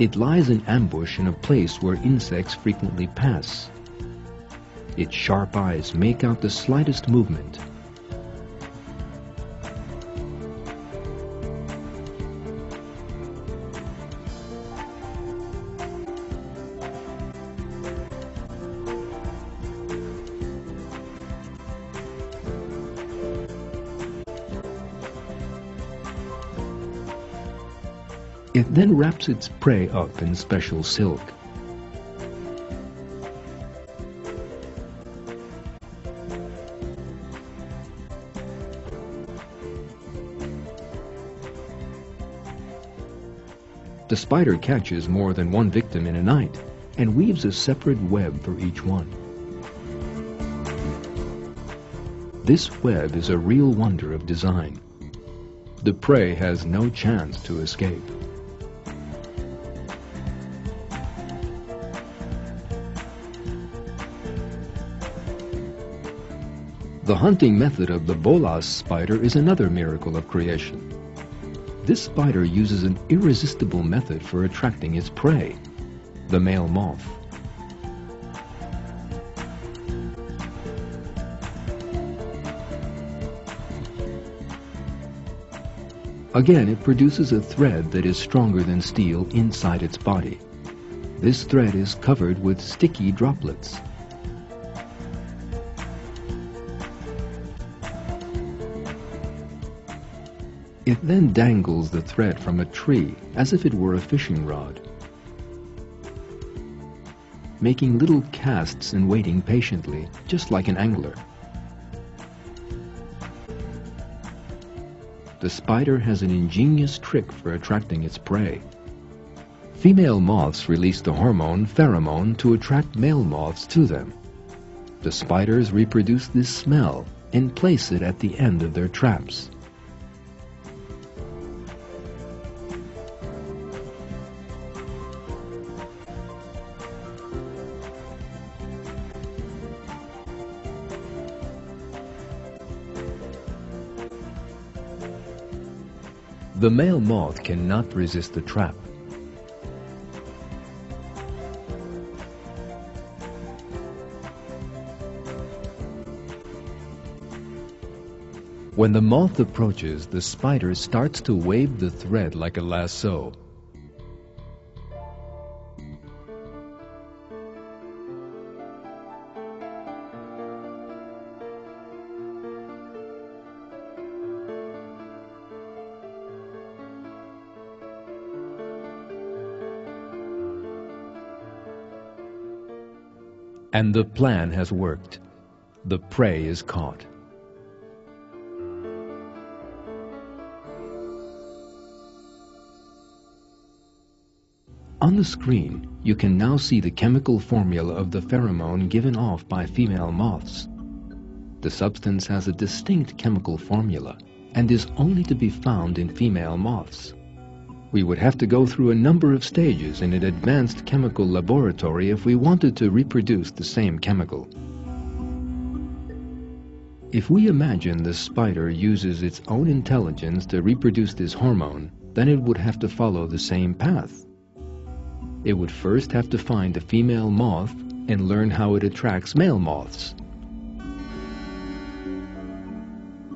It lies in ambush in a place where insects frequently pass. Its sharp eyes make out the slightest movement. It then wraps its prey up in special silk. The spider catches more than one victim in a night and weaves a separate web for each one. This web is a real wonder of design. The prey has no chance to escape. The hunting method of the bolas spider is another miracle of creation. This spider uses an irresistible method for attracting its prey, the male moth. Again, it produces a thread that is stronger than steel inside its body. This thread is covered with sticky droplets. It then dangles the thread from a tree as if it were a fishing rod, making little casts and waiting patiently, just like an angler. The spider has an ingenious trick for attracting its prey. Female moths release the hormone pheromone to attract male moths to them. The spiders reproduce this smell and place it at the end of their traps. The male moth cannot resist the trap. When the moth approaches, the spider starts to wave the thread like a lasso. And the plan has worked. The prey is caught. On the screen, you can now see the chemical formula of the pheromone given off by female moths. The substance has a distinct chemical formula and is only to be found in female moths. We would have to go through a number of stages in an advanced chemical laboratory if we wanted to reproduce the same chemical. If we imagine the spider uses its own intelligence to reproduce this hormone, then it would have to follow the same path. It would first have to find a female moth and learn how it attracts male moths.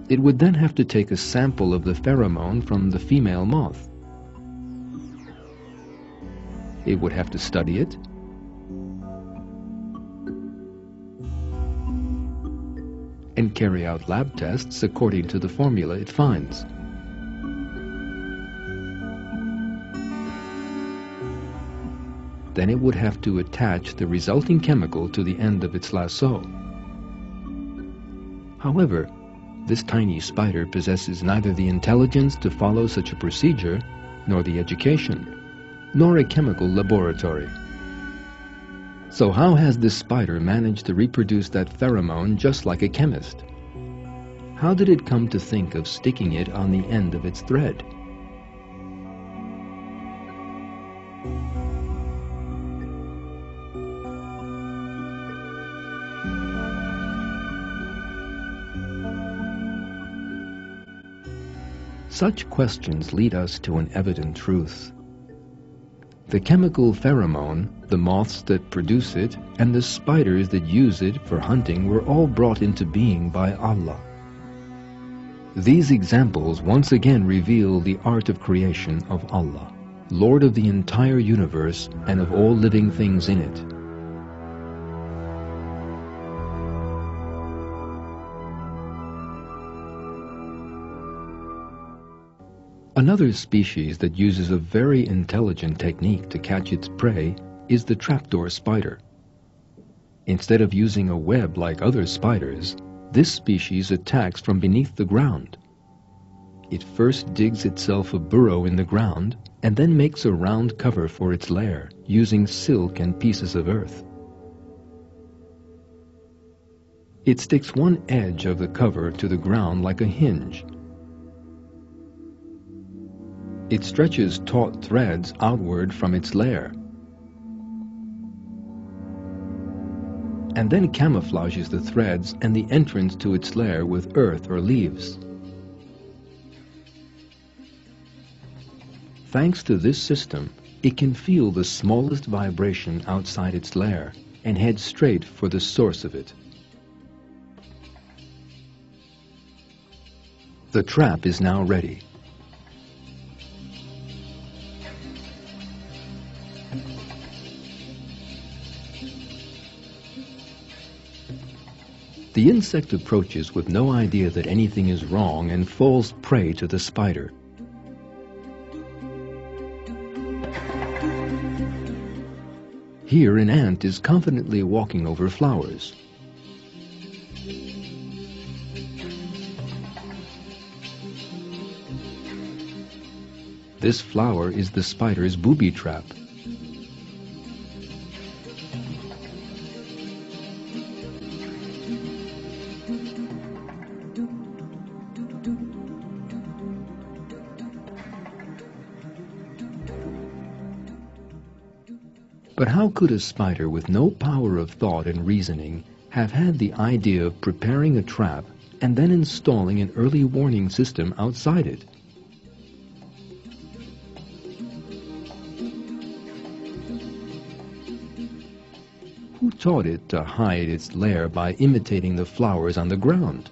It would then have to take a sample of the pheromone from the female moth. It would have to study it, and carry out lab tests according to the formula it finds. Then it would have to attach the resulting chemical to the end of its lasso. However, this tiny spider possesses neither the intelligence to follow such a procedure, nor the education, nor a chemical laboratory. So how has this spider managed to reproduce that pheromone just like a chemist? How did it come to think of sticking it on the end of its thread? Such questions lead us to an evident truth. The chemical pheromone, the moths that produce it, and the spiders that use it for hunting were all brought into being by Allah. These examples once again reveal the art of creation of Allah, Lord of the entire universe and of all living things in it. Another species that uses a very intelligent technique to catch its prey is the trapdoor spider. Instead of using a web like other spiders, this species attacks from beneath the ground. It first digs itself a burrow in the ground and then makes a round cover for its lair using silk and pieces of earth. It sticks one edge of the cover to the ground like a hinge. It stretches taut threads outward from its lair, and then camouflages the threads and the entrance to its lair with earth or leaves. Thanks to this system, it can feel the smallest vibration outside its lair and head straight for the source of it. The trap is now ready. The insect approaches with no idea that anything is wrong and falls prey to the spider. Here an ant is confidently walking over flowers. This flower is the spider's booby trap. But how could a spider with no power of thought and reasoning have had the idea of preparing a trap and then installing an early warning system outside it? Who taught it to hide its lair by imitating the flowers on the ground?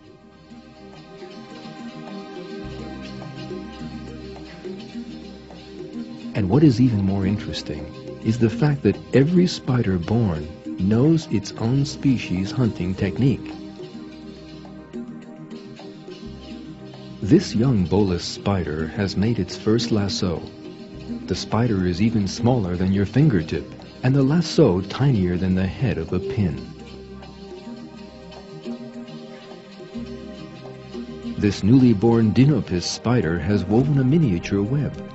And what is even more interesting is the fact that every spider born knows its own species' hunting technique. This young bolus spider has made its first lasso. The spider is even smaller than your fingertip, and the lasso tinier than the head of a pin. This newly born Dinopus spider has woven a miniature web.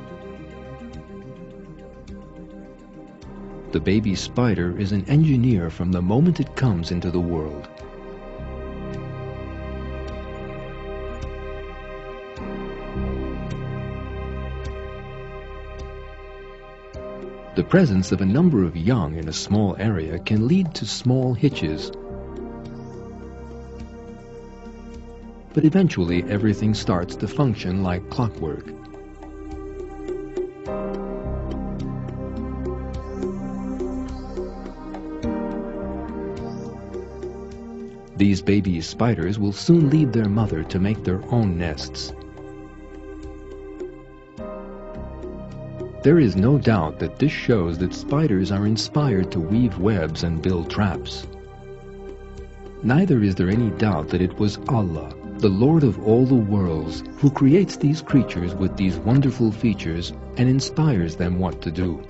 The baby spider is an engineer from the moment it comes into the world. The presence of a number of young in a small area can lead to small hitches. But eventually everything starts to function like clockwork. These baby spiders will soon leave their mother to make their own nests. There is no doubt that this shows that spiders are inspired to weave webs and build traps. Neither is there any doubt that it was Allah, the Lord of all the worlds, who creates these creatures with these wonderful features and inspires them what to do.